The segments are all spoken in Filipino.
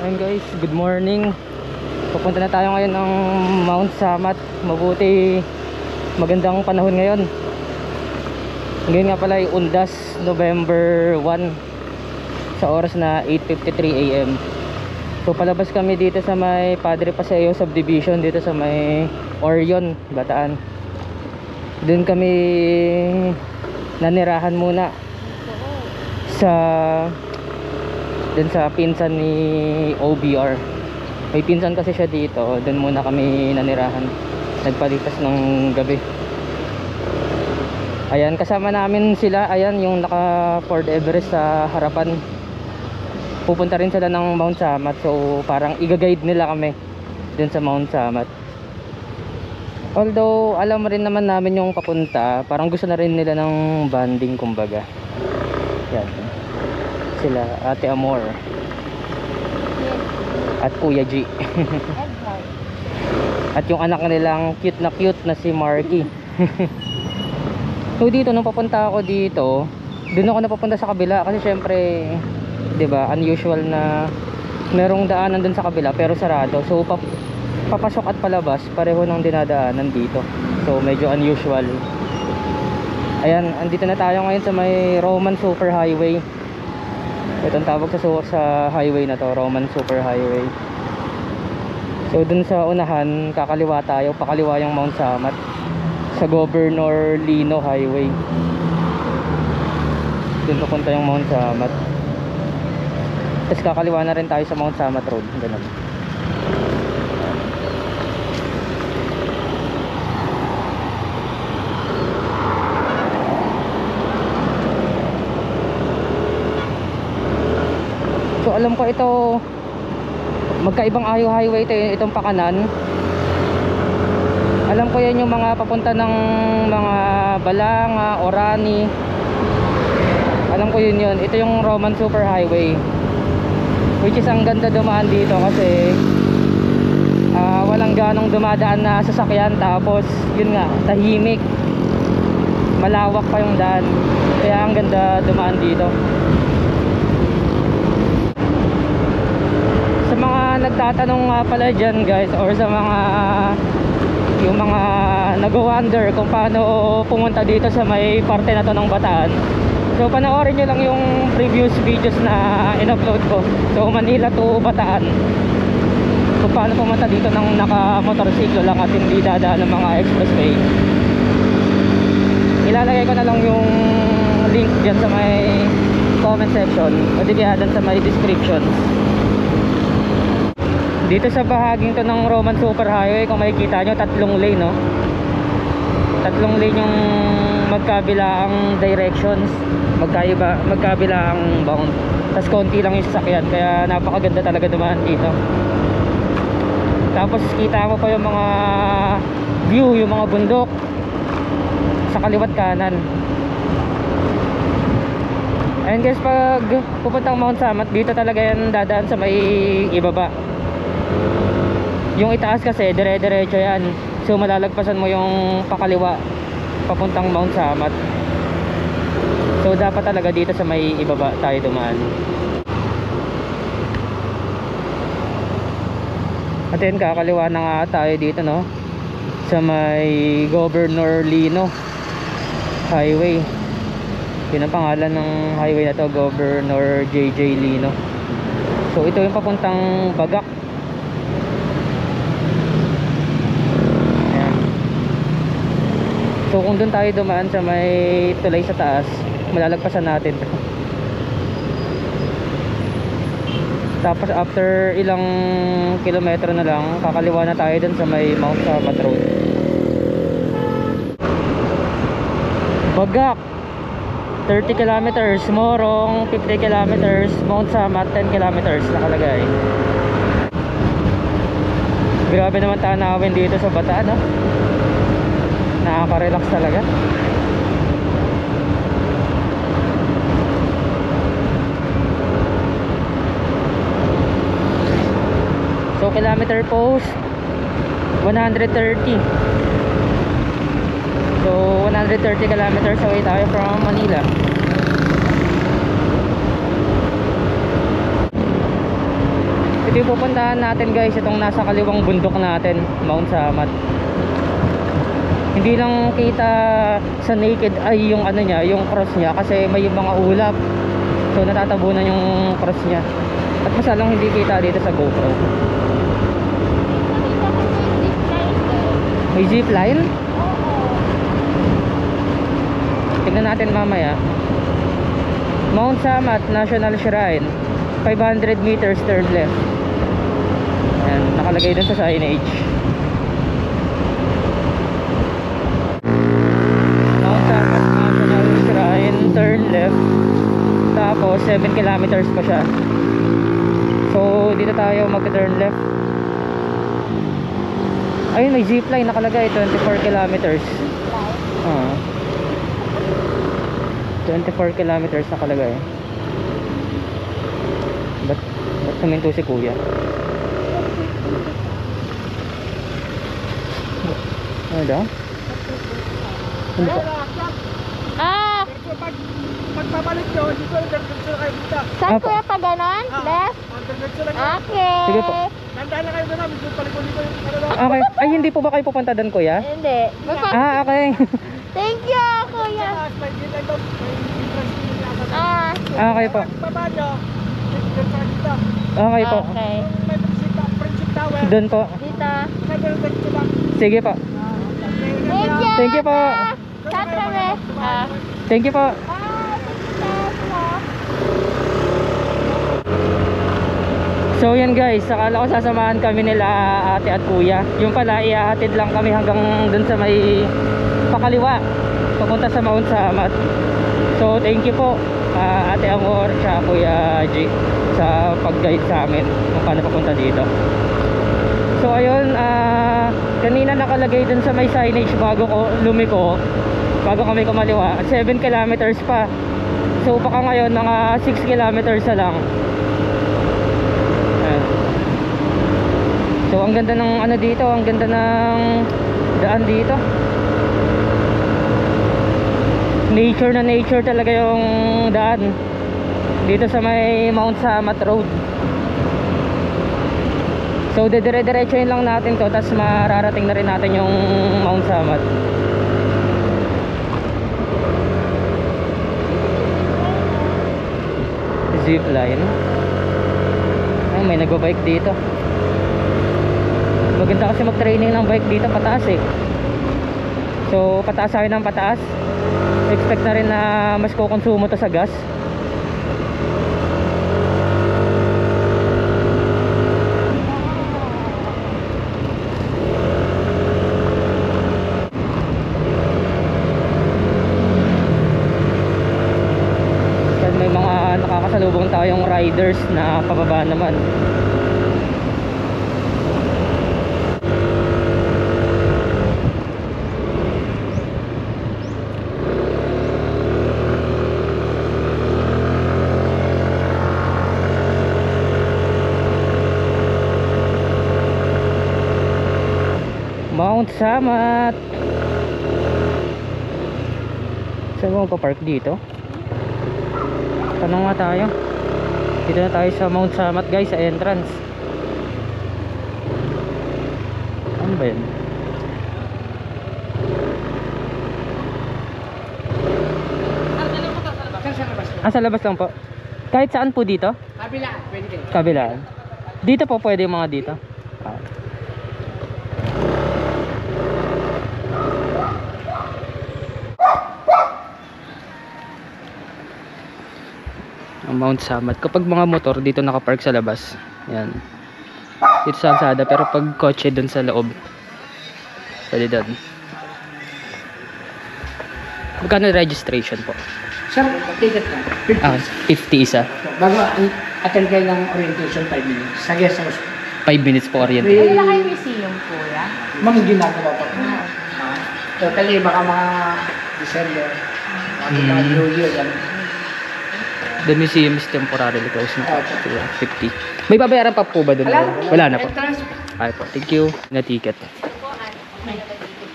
Ayun guys, good morning. Pupunta na tayo ngayon ng Mount Samat. Mabuti magandang panahon ngayon. Ngayon nga pala ay Undas, November 1 sa oras na 8:53 AM. So palabas kami dito sa may Padre Paseo Subdivision, dito sa may Orion, Bataan. Doon kami nanirahan muna sa pinsan ni OBR. May pinsan kasi siya dito. Doon muna kami nanirahan. Nagpalipas ng gabi. Ayan, kasama namin sila. Ayan, yung naka Ford Everest sa harapan. Pupunta rin sila ng Mount Samat. So parang i-guide nila kami dun sa Mount Samat. Although alam rin naman namin yung papunta, parang gusto na rin nila ng banding kumbaga. Yan, sila Ate Amor at Kuya G. At yung anak nilang cute na si Marky. So dito nung papunta ako dito, doon ako napapunta sa kabila kasi syempre 'di ba, unusual na merong daanan doon sa kabila pero sarado. So papasok at palabas pareho ng dinadaanan dito. So medyo unusual. Ayan, andito na tayo ngayon sa may Roman Super Highway. Itong tawag sa highway na to, Roman Super Highway. So dun sa unahan, kakaliwa tayo, pakaliwa yung Mount Samat sa Governor Lino Highway. Dun papunta yung Mount Samat. Tapos kakaliwa na rin tayo sa Mount Samat Road. Ganun. So alam ko ito, magkaibang highway ito, itong pakanan. Alam ko yan yung mga papunta ng mga Balanga, Orani. Alam ko yun. Ito yung Roman Super Highway, which is ang ganda dumaan dito kasi walang ganong dumadaan na sasakyan. Tapos yun nga, tahimik, malawak pa yung daan, kaya ang ganda dumaan dito. Nagtatanong nga pala dyan guys, or sa mga yung mga nag-wonder kung paano pumunta dito sa may parte na to ng Bataan. So panoorin nyo lang yung previous videos na in-upload ko. So Manila to Bataan, kung paano pumunta dito ng naka-motorsiklo lang at hindi dadaan ng mga expressway. Ilalagay ko na lang yung link dyan sa may comment section o di kaya dyan sa may description. Dito sa bahaging to ng Roman Super Highway, kung makikita nyo, tatlong lane, no? Tatlong lane yung magkabilaang directions, magkabilaang bound. Tapos konti lang yung sasakyan, kaya napakaganda talaga dumaan dito. Tapos kita mo pa yung mga view, yung mga bundok sa kaliwat kanan. Ayun guys, pag pupuntang Mount Samat, dito talaga yan dadaan sa may ibaba. Yung itaas kasi dire-diretso yan, so malalagpasan mo yung pakaliwa papuntang Mount Samat. So dapat talaga dito sa may ibaba tayo dumaan. At yun, kakaliwa na nga tayo dito, no, sa may Governor Lino Highway. Yun ang pangalan ng highway na to, Governor JJ Lino. So ito yung papuntang Bagak. So kung doon tayo dumaan sa may tulay sa taas, malalagpasan natin to. Tapos after ilang kilometro na lang, kakaliwa na tayo dun sa may Mount Samat Road. Bagak 30 kilometers, Morong 50 kilometers, Mount Samat 10 kilometers nakalagay. Grabe naman tanawin dito sa Bataan, no? Nakaka-relax talaga. So kilometer post 130. So 130 kilometers away tayo from Manila. Ito yung pupuntahan natin guys, itong nasa kaliwang bundok natin, Mount Samat. Hindi lang kita sa naked eye yung ano niya, yung cross niya, kasi may mga ulap. So natatabunan yung cross niya. At masalang hindi kita dito sa GoPro. May zipline? Tingnan natin mamaya. Mount Samat National Shrine, 500 meters turn left. Ayan, nakalagay dun sa signage. Mount Samat National Shrine, turn left. Tapos 7 kilometers pa siya. So dito tayo mag-turn left. Ayun, may zipline nakalagay, 24 kilometers. 24 kilometers nakalagay. Ba't suminto si kuya? Ano daw? Ano pa? Pagpapalik nyo, dito ang diretso na kayo punta. Saan kuya pa ganon? Left? Ang diretso lang kayo. Okay. Sige po. Tandaan na kayo na namin, dito paliko-liko yung ano na. Okay. Ay, hindi po ba kayo pupunta doon, kuya? Hindi. Okay. Thank you, kuya. May gilay doon, may entrance nyo yata. Okay po. Pagbaba nyo, dito sa kita. Okay po. Okay. May Friendship Tower. Doon po. Dito. Diretso lang. Sige po. Thank you. Thank you po. Tatrames. Thank you po. So yan guys, akala ko sasamahan kami nila ate at kuya. Yung pala iahatid lang kami hanggang dun sa may pakaliwa, papunta sa Mount Samat. So thank you po ate Amor at kuya G sa pag-guide sa amin kung paano papunta dito. So ayun, kanina nakalagay dun sa may signage bago bago kami kumaliwa, 7 kilometers pa. So baka ngayon mga 6 kilometers na lang. So ang ganda ng ano dito, ang ganda ng daan dito. Nature na nature talaga yung daan dito sa may Mount Samat Road. So dire-diretsuhin lang natin to, tapos mararating na rin natin yung Mount Samat. Zipline. Ay, may nagbo-bike dito. Maganda kasi mag-training ng bike dito, pataas eh. So pataas tayo ng pataas. Expect na rin na mas kukonsumo to sa gas. Then may mga nakakasalubong tayong riders na pababa naman. Mount Samat. Saan mo pa-park dito? Tanong nga tayo. Dito na tayo sa Mount Samat guys, sa entrance. Ano ba yun? Sa labas lang po. Kahit saan po dito? Kabilaan, pwede kayo. Kabilaan. Dito po pwede yung mga dito. Ang Mount Samat. Kapag mga motor dito nakapark sa labas, yan. Dito sa kalsada, pero pag kotse dun sa loob, pwede dun. Magkano registration po? Sir, ticket na. 50 isa. Bago attend kayo ng orientation 5 minutes. Sa guest house. 5 minutes po orientation. Wala kayo museum, kuya? Ma'am, ginagawa pa. Totally, baka mga December. Mga New Year. The museum is temporarily closed na. 50. May babayaran pa po ba doon? Wala na po. Entrance. Ay po. Thank you. Na ticket.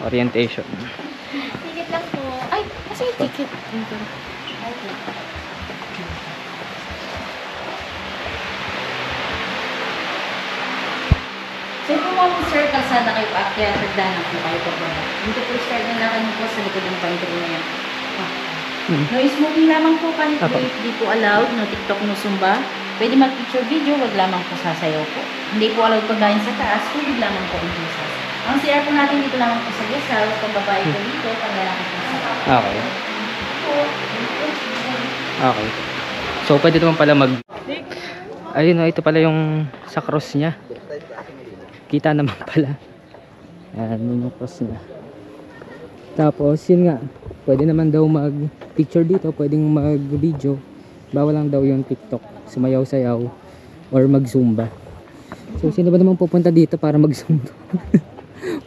Orientation. Ticket lang po. Ay, kasi yung ticket. So kung mga sir, kalsada kayo paakyat, nagdanak po kayo pababa. Dito po start na lakad niyo po sa likod ng pantry na yan. No smoking lamang po, kahit Apo. vape, di po allowed, no TikTok, no Zumba. Pwede mag-picture video, wag lamang po sasayaw po. Hindi po allowed pagkain sa taas, tubig lamang po ang Jesus. Ang CR po natin dito lamang po sa guest house, pag babae po dito, pag lalaki po sa Okay. Okay. So, pwede naman pala mag... Ayun o, ito pala yung sa cross niya. Kita naman pala. Ayan, yun yung cross niya. Tapos, yun nga. Pwede naman daw mag-picture dito. Pwedeng mag-video. Bawal lang daw yung TikTok. Sumayaw-sayaw. Or mag-zumba. So, sino ba naman pupunta dito para mag-zumba?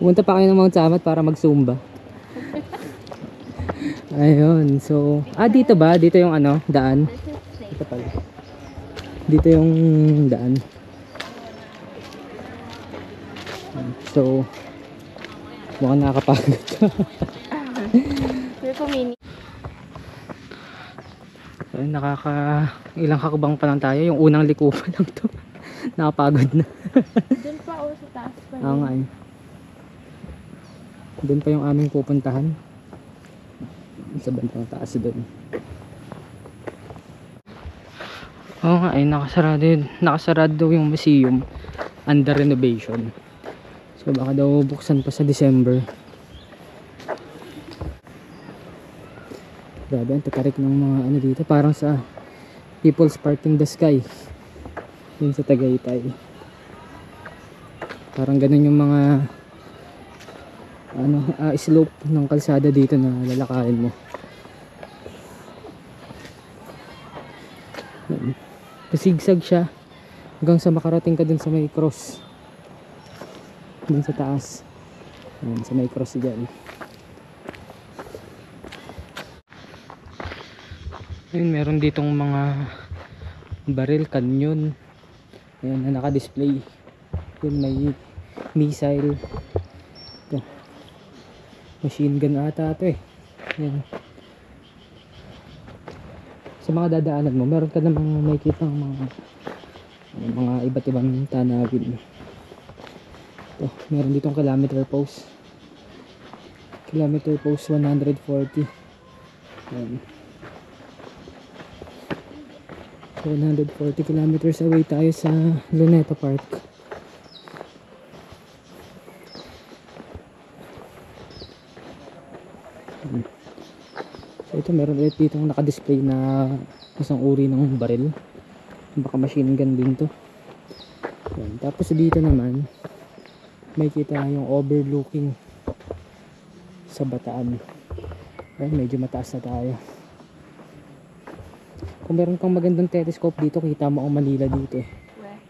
Pupunta pa kayo ng Mount Samat para mag-zumba. Ayun, so dito ba? Dito yung ano, daan. Dito pala. Dito yung daan. So mukhang nakakapagod. May kumini. Ayun, ilang hakbang pa lang tayo. Yung unang liko pa lang to. Nakapagod na. Doon pa o sa taas pa. Oo nga eh. Doon pa yung aming pupuntahan. Sa bandang taas doon. Oo nga eh, nakasarado yung museum under renovation. So baka daw buksan pa sa December. Grabe, ang tatarik ng mga ano dito. Parang sa People's Park in the Sky. Yun sa Tagaytay. Parang ganun yung mga slope ng kalsada dito na lalakarin mo. Pasigsag siya hanggang sa makarating ka dun sa may cross dun sa taas. Ayan, sa may cross dyan. Ayun, meron ditong mga baril, canyon. Ayan, na naka-display. Yun, may missile. Ito, machine gun ata ito eh. Ayan. Sa mga dadaanan mo, meron ka namang makikita ng mga iba't ibang tanawin. Ito, meron ditong kilometer post. Kilometer post 140. Ayan. So 140 kilometers away tayo sa Luneta Park. So ito, meron ulit dito naka-display na isang uri ng baril. Baka machine gun din to. Yan. Tapos dito naman may kita yung overlooking sa Bataan. Yan, medyo mataas na tayo. Kung meron kang magandang telescope dito, kita mo ang Manila dito eh. Where?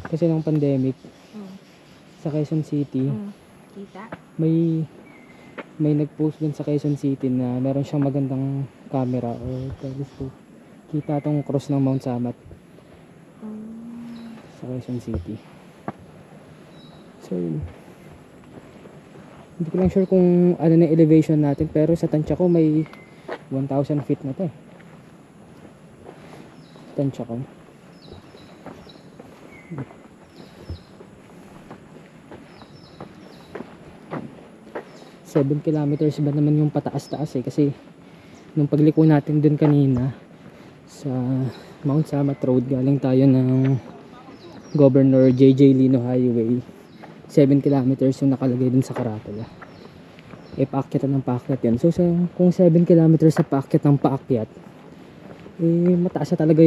Kasi nung pandemic sa Quezon City, Kita? may nag-post dun sa Quezon City na meron siyang magandang camera o telescope. Kita tong cross ng Mount Samat sa Quezon City. So yun. Hindi ko lang sure kung ano na elevation natin, pero sa tansya ko may 1,000 feet na to eh. Tansya ko. 7 kilometers ba naman yung pataas-taas eh, kasi nung pagliko natin dun kanina sa Mount Samat Road, galing tayo ng Governor JJ Lino Highway, 7 kilometers yung nakalagay dun sa Karatula. Eh paakyat ng paakyat yan. So kung 7 kilometers sa paakyat ng paakyat, eh mataas na talaga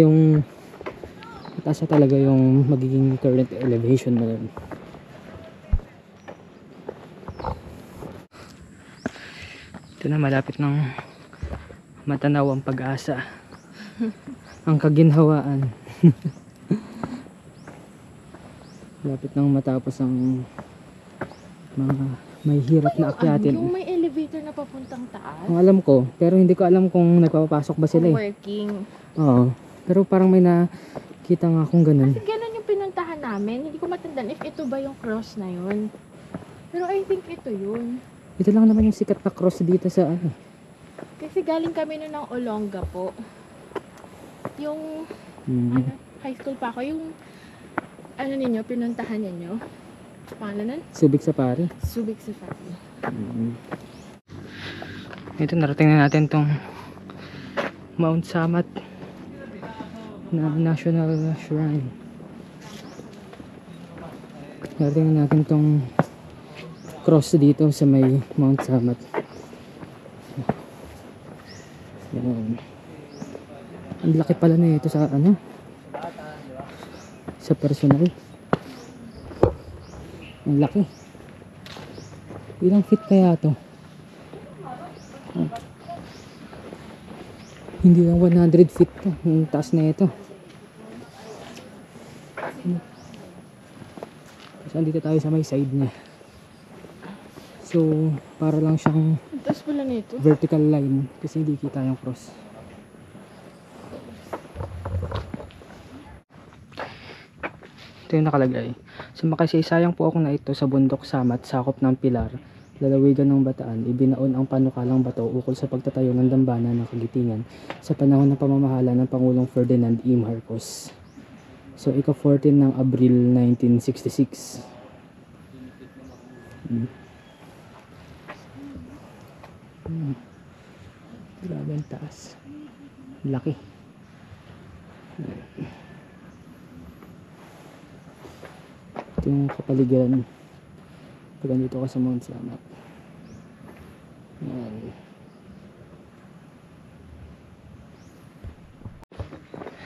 yung magiging current elevation na yun. Ito na, malapit ng matanaw ang Pag-asa. Ang kaginhawaan. Malapit nang matapos ang mga may hirap na akyatin. Yung may elevator na papuntang taas? Ang alam ko, pero hindi ko alam kung nagpapapasok ba sila eh. Working. Oo. Pero parang may nakita nga akong ganun. Kasi ganun yung pinuntahan namin. Hindi ko matandaan if ito ba yung cross na yun. Pero I think ito yun. Ito lang naman yung sikat na cross dito sa ano. Kasi galing kami nun ng Olonga po. Yung Hmm. high school pa ako. Yung ano ninyo, pinuntahan ninyo. Paano nun? Subic Safari. Subic Safari. Ito, narating na natin tong Mount Samat na National Shrine. Narating na natin tong cross dito sa may Mount Samat. Yan. Ang laki pala na ito sa ano, sa personal. Ang laki. Ilang feet kaya to? Hindi lang 100 feet to. Yung taas na ito. Kasi andito tayo sa may side niya. So, para lang siyang Ang taas pala nito. vertical line. Kasi hindi kita yung cross. Ito yung nakalagay. Sumakasay-sayang po ako na ito sa bundok Samat, sakop ng Pilar, lalawigan ng Bataan. Ibinaon ang panukalang bato ukol sa pagtatayo ng dambana ng Kagitingan sa panahon ng pamamahala ng Pangulong Ferdinand E. Marcos. So, ika-14 ng Abril 1966. Grabe ang taas. Laki. Ito yung kapaligiran pag andito ka sa Mount Samat. Yan.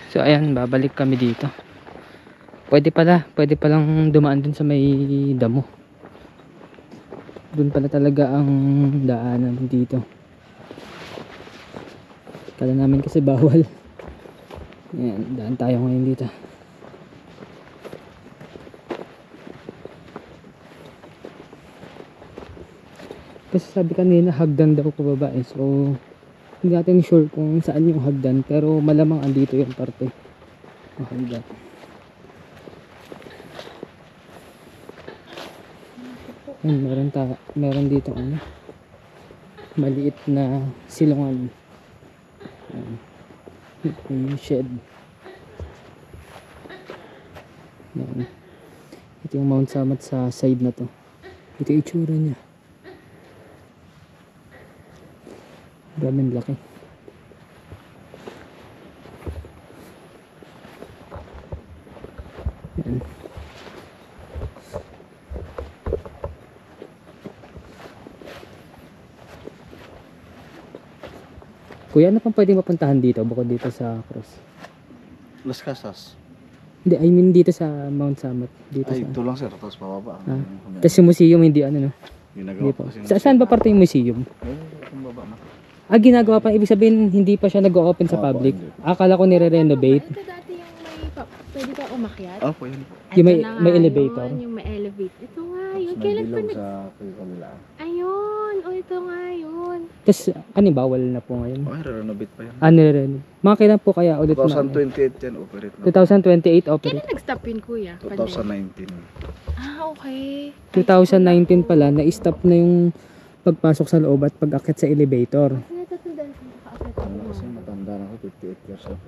So ayan, babalik kami dito. Pwede palang dumaan dun sa may damo. Dun pala talaga ang daanan dito. Kala namin kasi bawal. Ayan, daan tayo ngayon dito. Kasi sabi kanina hagdan daw pababa eh. So hindi natin sure kung saan yung hagdan, pero malamang andito yung parte ng hagdan. Ayan, meron dito ano, maliit na silungan. Ayan, yung shed. Ayan. Ito yung Mount Samat sa side na to. Ito yung itsura niya. Maraming laki. Ayan. Kuya, ano pang pwedeng mapuntahan dito bukod dito sa cross? Las Casas. Hindi, I mean dito sa Mount Samat. Dito Ay, sa... ito lang sir, tapos pababa. Ah. Tapos yung museum, hindi ano no? Ginagawa Hindi pa pa. kasi. Saan ba parte yung museum? Yung baba na. Ah, ginagawa pa. Ibig sabihin, hindi pa siya nag-open sa Opo, public. hindi. Akala ko nire-renovate. Ito dati yung pwede ka umakyat. Ah, po yun po. Yung may- Ito na may nga elevator? Yun, yung may elevator. Ito nga yun. Tapos Kailan pa may nag... bilog sa kabila. Ayun. O, ito nga yun. Tapos, ano, bawal na po ngayon. Okay, re-renovate pa yan. Ah, nire-renovate. Mga kailan po kaya ulit 2028 yan, operate na. 2028 operate. Kailan nag-stop yun, kuya? 2019. Ah, okay. 2019 pala, na-stop na yung pagpasok sa loob at pag-akit sa elevator. Kasi natatandaan ko nakakakit ako. Ano kasi matanda na ako, 58 years na po.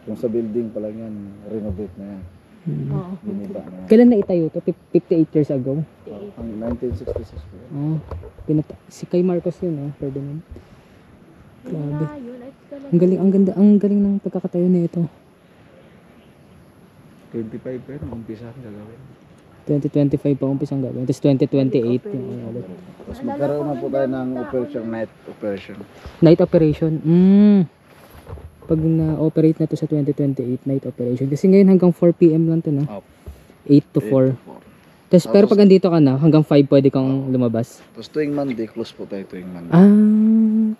Kung sa building pa lang yan, renovate na yan. Oo. Biniba na yan. Kailan na itayo to? 58 years ago? Ang 1966 po yan. Oh, si kay Marcos yun, oh, Ferdinand. Yun Grabe. nga yun. Ay, talaga. Ang galing ng pagkakatayo na ito. 25 pa yun, umpisahan gagawin. 2025 pa umpisang gagawin. Tapos 2028 yung ano ulit. Tapos magkaroon na po tayo ng operation, night operation. Night operation. Pag na-operate na to sa 2028, night operation. Kasi ngayon hanggang 4 PM lang to, no? Opo. 8 to 4. Tapos pero pag andito ka na, hanggang 5 pwede kang lumabas. Tapos tuwing Monday, close po tayo tuwing Monday.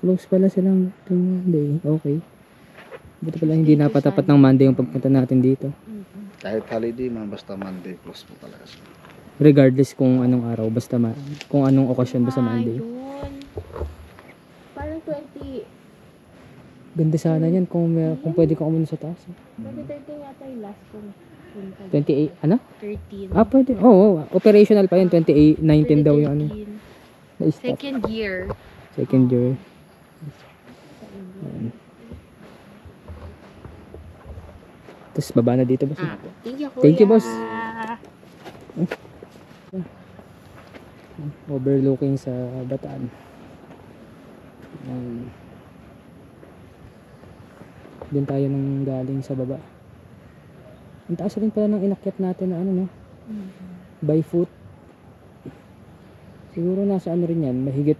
Close pala silang Monday. Okay. Buti pala hindi napatapat ng Monday yung pagpunta natin dito. Kahit holiday man, basta Monday, close po talaga siya. Regardless kung anong araw, basta kung anong okasyon basta Monday. Ayun. Parang 20... Ganda sana yan kung pwede ka umano sa taas. 2013 yata yung last kong punta. 28, ano? 13. Pwede. Oo, operational pa yun. 2019 daw yung ano. 2013. Na-stop. Second year. Second year. Ayan. Tapos baba na dito, boss. Thank you, kuya. Thank you, boss. overlooking sa Bataan. Doon tayo nang galing sa baba. Ang taas rin pala ng inakyat natin na ano, no? By foot. Siguro nasa ano rin yan, mahigit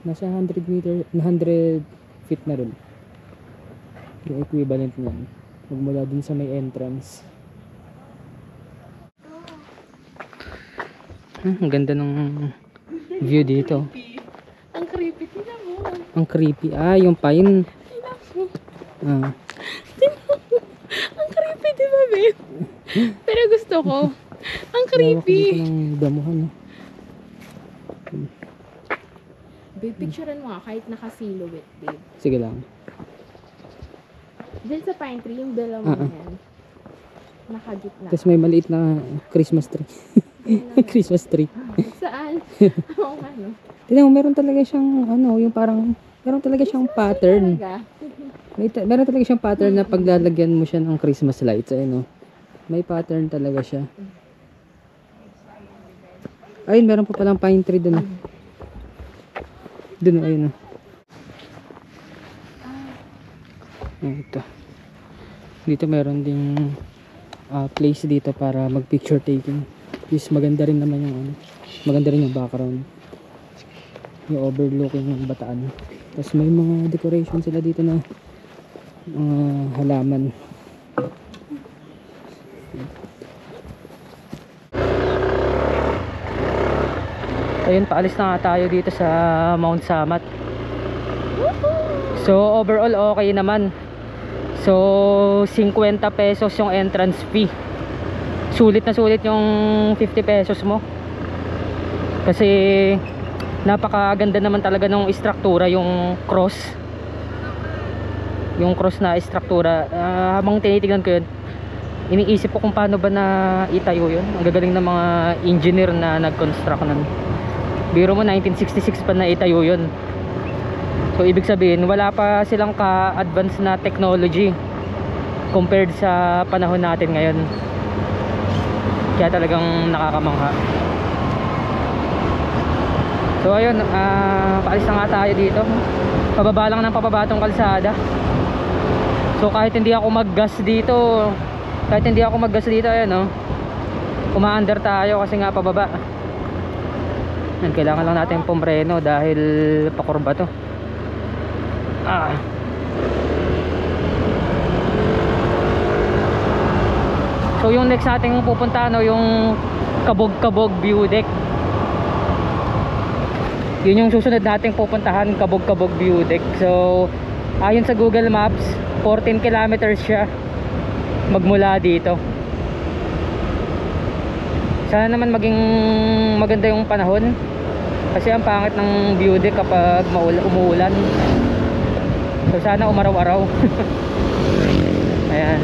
nasa 100 meter, 100 feet na rin. Yung equivalent niyan. Magmula dun sa may entrance. Ang ganda ng view dito. Ang creepy. Tingnan mo. Ang creepy. Ah, yung pine. Ah. Ang creepy, di ba, babe? Pero gusto ko. Ang Lawak dito creepy. ng damuhan. Babe, picturean mo nga kahit naka-silhouette, babe. Sige lang. Diyan sa pine tree, yung dalawa Ah, ah. yan. Nakagitna. Tapos may maliit na Christmas tree. Christmas tree. Saan? Oo nga, no? Tignan mo, meron talaga siyang ano, yung parang meron talaga siyang pattern. Talaga. Meron talaga siyang pattern na paglalagyan mo siya ng Christmas lights, ayun, no. May pattern talaga siya. Ayun, meron pa palang pine tree dun. Dun, ayun, no. Ito. Dito meron ding place dito para mag picture taking. Is maganda rin naman yung ano. Maganda rin yung background. Yung overlooking ng Bataan. Tapos may mga decoration sila dito na halaman. Ayun, paalis na nga tayo dito sa Mount Samat. So overall okay naman. So 50 pesos yung entrance fee. Sulit na sulit yung 50 pesos mo. Kasi napakaganda naman talaga ng istruktura, yung cross. Yung cross na istruktura. Habang tinitignan ko yun, iniisip ko kung paano ba na itayo yun. Ang gagaling ng mga engineer na nag-construct nun. Biro mo 1966 pa na itayo yun. So ibig sabihin wala pa silang ka-advance na technology compared sa panahon natin ngayon. Kaya talagang nakakamangha. So ayun, paalis na nga tayo dito. Pababa lang ng pababa tong kalsada. So kahit hindi ako mag-gas dito, ayun, no, uma-under tayo kasi nga pababa. Yan, kailangan lang natin pumreno dahil pakurba to. So yung next nating pupuntahan, no, yung Kabog-Kabog View Deck. Yun yung susunod nating pupuntahan, Kabog-Kabog View Deck. So ayon sa Google Maps, 14 kilometers siya magmula dito. Sana naman maging maganda yung panahon, kasi ang pangit ng view deck kapag umuulan. So sana umaraw-araw. Ayan.